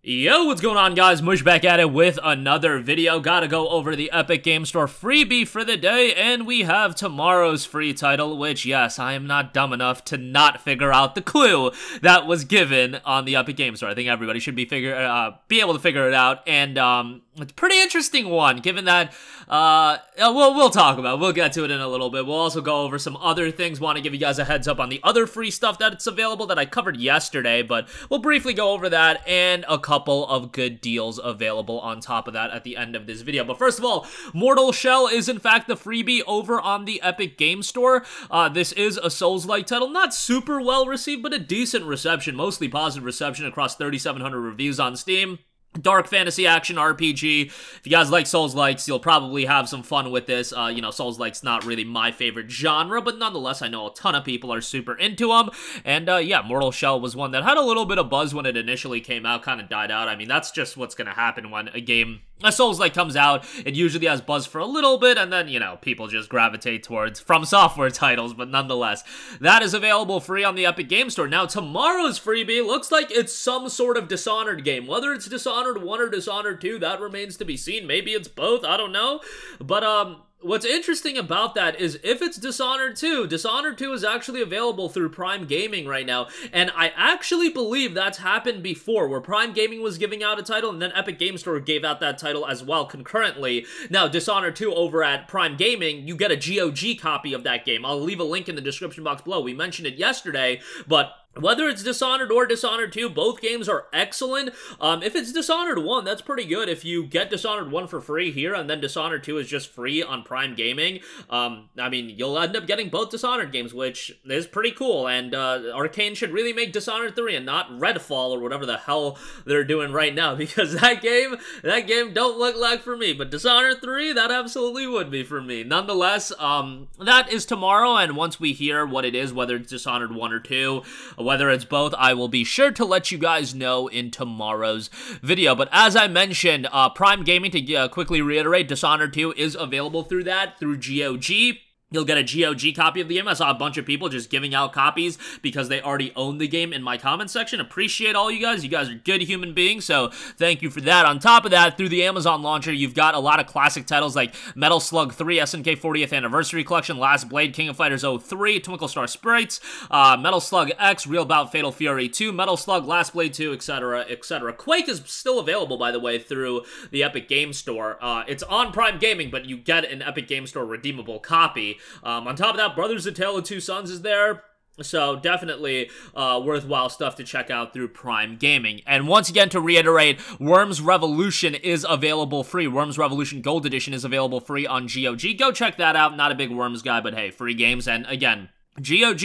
Yo, what's going on, guys? Mush back at it with another video. Gotta go over the Epic Game Store freebie for the day, and we have tomorrow's free title, which, yes, I am not dumb enough to not figure out the clue that was given on the Epic Game Store. I think everybody should be able to figure it out, and it's a pretty interesting one, given that we'll talk about it. We'll get to it in a little bit. We'll also go over some other things. Want to give you guys a heads up on the other free stuff that's available that I covered yesterday, but we'll briefly go over that and a couple of good deals available on top of that at the end of this video. But first of all, Mortal Shell is in fact the freebie over on the Epic Game Store. This is a Souls-like title, not super well received, but a decent reception, mostly positive reception across 3,700 reviews on Steam. Dark fantasy action RPG. If you guys like Souls-likes, you'll probably have some fun with this. You know, Souls-likes not really my favorite genre, but nonetheless, I know a ton of people are super into them. And yeah, Mortal Shell was one that had a little bit of buzz when it initially came out, kind of died out. I mean, that's just what's going to happen when a Souls-like comes out. It usually has buzz for a little bit, and then, you know, people just gravitate towards From Software titles, but nonetheless, that is available free on the Epic Game Store. Now, tomorrow's freebie looks like it's some sort of Dishonored game. Whether it's Dishonored 1 or Dishonored 2, that remains to be seen. Maybe it's both, I don't know. But, what's interesting about that is if it's Dishonored 2, Dishonored 2 is actually available through Prime Gaming right now, and I actually believe that's happened before, where Prime Gaming was giving out a title, and then Epic Game Store gave out that title as well concurrently. Now, Dishonored 2 over at Prime Gaming, you get a GOG copy of that game. I'll leave a link in the description box below. We mentioned it yesterday, but whether it's Dishonored or Dishonored 2, both games are excellent. If it's Dishonored 1, that's pretty good. If you get Dishonored 1 for free here, and then Dishonored 2 is just free on Prime Gaming, I mean, you'll end up getting both Dishonored games, which is pretty cool, and Arcane should really make Dishonored 3 and not Redfall or whatever the hell they're doing right now, because that game don't look like for me, but Dishonored 3, that absolutely would be for me. Nonetheless, that is tomorrow, and once we hear what it is, whether it's Dishonored 1 or 2, whether it's both, I will be sure to let you guys know in tomorrow's video. But as I mentioned, Prime Gaming, to quickly reiterate, Dishonored 2 is available through GOG. You'll get a GOG copy of the game. I saw a bunch of people just giving out copies because they already own the game in my comment section. Appreciate all you guys. You guys are good human beings, so thank you for that. On top of that, through the Amazon launcher, you've got a lot of classic titles like Metal Slug 3, SNK 40th Anniversary Collection, Last Blade, King of Fighters 03, Twinkle Star Sprites, Metal Slug X, Real Bout Fatal Fury 2, Metal Slug, Last Blade 2, etc., etc. Quake is still available, by the way, through the Epic Game Store. It's on Prime Gaming, but you get an Epic Game Store redeemable copy. On top of that, Brothers: A Tale of Two Sons is there. So definitely worthwhile stuff to check out through Prime Gaming. And once again, to reiterate, Worms Revolution is available free. Worms Revolution Gold Edition is available free on GOG. Go check that out. Not a big Worms guy, but hey, free games. And again, GOG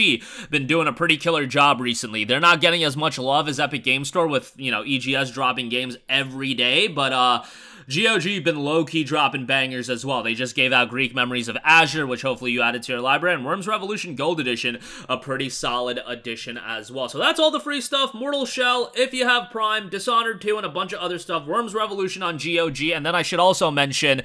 been doing a pretty killer job recently. They're not getting as much love as Epic Game Store with, you know, EGS dropping games every day, but GOG been low-key dropping bangers as well. They just gave out Greek Memories of Azure, which hopefully you added to your library, and Worms Revolution Gold Edition, a pretty solid addition as well. So that's all the free stuff. Mortal Shell, if you have Prime, Dishonored 2, and a bunch of other stuff. Worms Revolution on GOG, and then I should also mention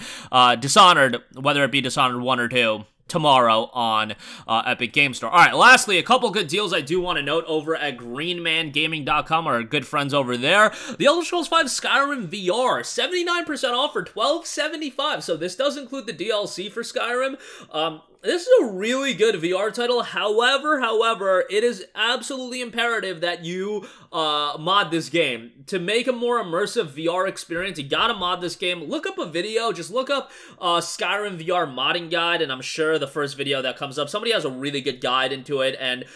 Dishonored, whether it be Dishonored 1 or 2, tomorrow on Epic Game Store. All right, lastly, a couple good deals I do want to note over at greenmangaming.com, our good friends over there. The Elder Scrolls V Skyrim VR, 79% off for $12.75. So this does include the DLC for Skyrim. This is a really good VR title. However, it is absolutely imperative that you mod this game. To make a more immersive VR experience, you gotta mod this game. Look up a video. Just look up Skyrim VR modding guide, and I'm sure the first video that comes up, somebody has a really good guide into it, and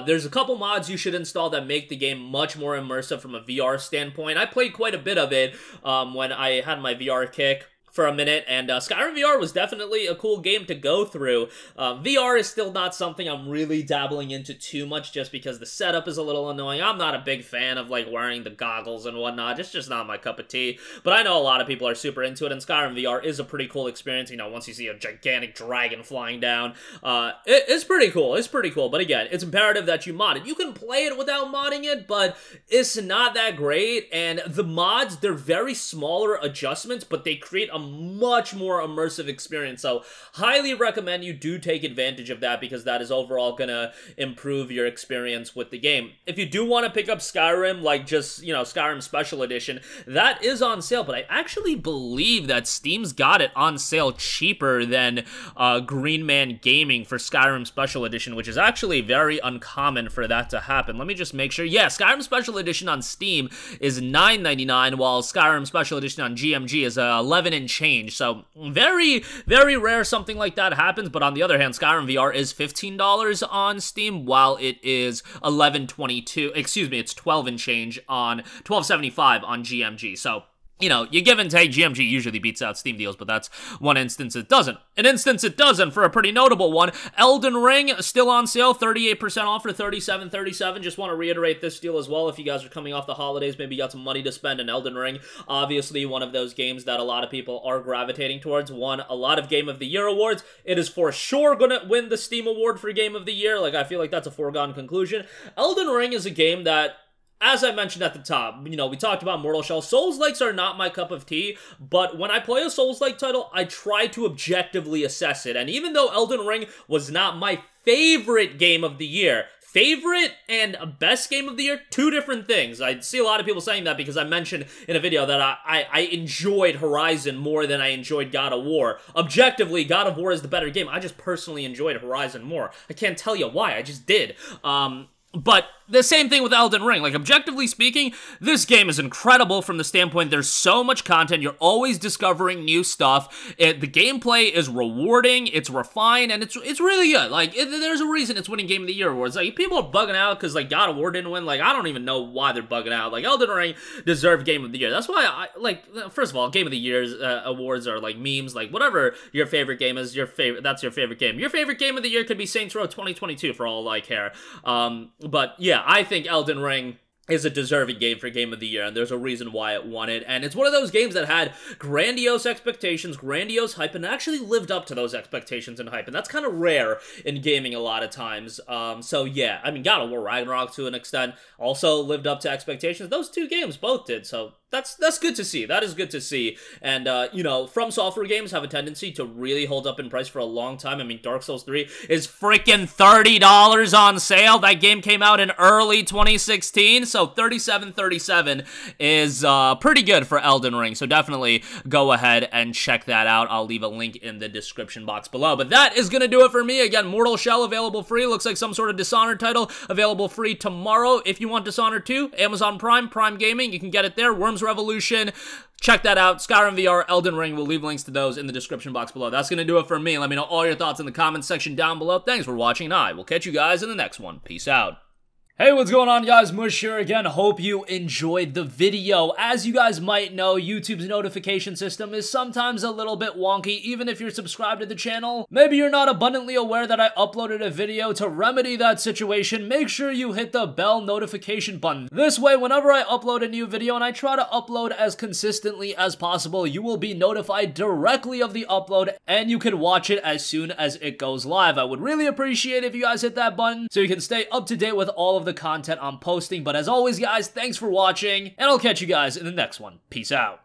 there's a couple mods you should install that make the game much more immersive from a VR standpoint. I played quite a bit of it when I had my VR kick for a minute, and Skyrim VR was definitely a cool game to go through. VR is still not something I'm really dabbling into too much, just because the setup is a little annoying. I'm not a big fan of, like, wearing the goggles and whatnot. It's just not my cup of tea, but I know a lot of people are super into it, and Skyrim VR is a pretty cool experience. You know, once you see a gigantic dragon flying down, it's pretty cool. It's pretty cool, but again, it's imperative that you mod it. You can play it without modding it, but it's not that great, and the mods, they're very smaller adjustments, but they create a much more immersive experience. So highly recommend you do take advantage of that, because that is overall gonna improve your experience with the game. If you do want to pick up Skyrim, like just, you know, Skyrim Special Edition, that is on sale, but I actually believe that Steam's got it on sale cheaper than Green Man Gaming for Skyrim Special Edition, which is actually very uncommon for that to happen. Let me just make sure. Yeah, Skyrim Special Edition on Steam is $9.99, while Skyrim Special Edition on GMG is $11 and change. So very, very rare something like that happens. But on the other hand, Skyrim VR is $15 on Steam, while it is $11.22. Excuse me, it's $12 and change on $12.75 on GMG. So, you know, you give and take. GMG usually beats out Steam deals, but that's one instance it doesn't. An instance it doesn't for a pretty notable one. Elden Ring, still on sale, 38% off for $37.37. Just want to reiterate this deal as well. If you guys are coming off the holidays, maybe you got some money to spend in Elden Ring. Obviously, one of those games that a lot of people are gravitating towards. Won a lot of Game of the Year awards. It is for sure going to win the Steam Award for Game of the Year. Like, I feel like that's a foregone conclusion. Elden Ring is a game that, as I mentioned at the top, you know, we talked about Mortal Shell. Souls-likes are not my cup of tea, but when I play a Souls-like title, I try to objectively assess it. And even though Elden Ring was not my favorite game of the year, favorite and best game of the year, two different things. I see a lot of people saying that because I mentioned in a video that I enjoyed Horizon more than I enjoyed God of War. Objectively, God of War is the better game. I just personally enjoyed Horizon more. I can't tell you why, I just did. But the same thing with Elden Ring. Like, objectively speaking, this game is incredible from the standpoint there's so much content. You're always discovering new stuff. The gameplay is rewarding, it's refined, and it's really good. Like, there's a reason it's winning Game of the Year awards. Like, people are bugging out because, like, God of War didn't win. Like, I don't even know why they're bugging out. Like, Elden Ring deserved Game of the Year. That's why first of all, Game of the Year's awards are like memes. Like, whatever your favorite game is, that's your favorite game. Your favorite game of the year could be Saints Row 2022 for all I care. But yeah, I think Elden Ring is a deserving game for Game of the Year, and there's a reason why it won it. And it's one of those games that had grandiose expectations, grandiose hype, and actually lived up to those expectations and hype. And that's kind of rare in gaming a lot of times. So yeah, I mean, God of War Ragnarok to an extent also lived up to expectations. Those two games both did, so that's good to see. That is good to see. And, you know, From Software games have a tendency to really hold up in price for a long time. I mean, Dark Souls 3 is freaking $30 on sale. That game came out in early 2016, so $37.37 is pretty good for Elden Ring. So definitely go ahead and check that out. I'll leave a link in the description box below. But that is going to do it for me. Again, Mortal Shell available free. Looks like some sort of Dishonored title available free tomorrow. If you want Dishonored 2, Amazon Prime Gaming, you can get it there. Worms Revolution, check that out. Skyrim VR, Elden Ring, we'll leave links to those in the description box below. That's going to do it for me. Let me know all your thoughts in the comments section down below. Thanks for watching, and I will catch you guys in the next one. Peace out. Hey, what's going on, guys? Mush here again. Hope you enjoyed the video. As you guys might know, YouTube's notification system is sometimes a little bit wonky, even if you're subscribed to the channel. Maybe you're not abundantly aware that I uploaded a video. To remedy that situation, make sure you hit the bell notification button. This way, whenever I upload a new video, and I try to upload as consistently as possible, you will be notified directly of the upload, and you can watch it as soon as it goes live. I would really appreciate if you guys hit that button so you can stay up to date with all of the content I'm posting. But as always, guys, thanks for watching, and I'll catch you guys in the next one. Peace out.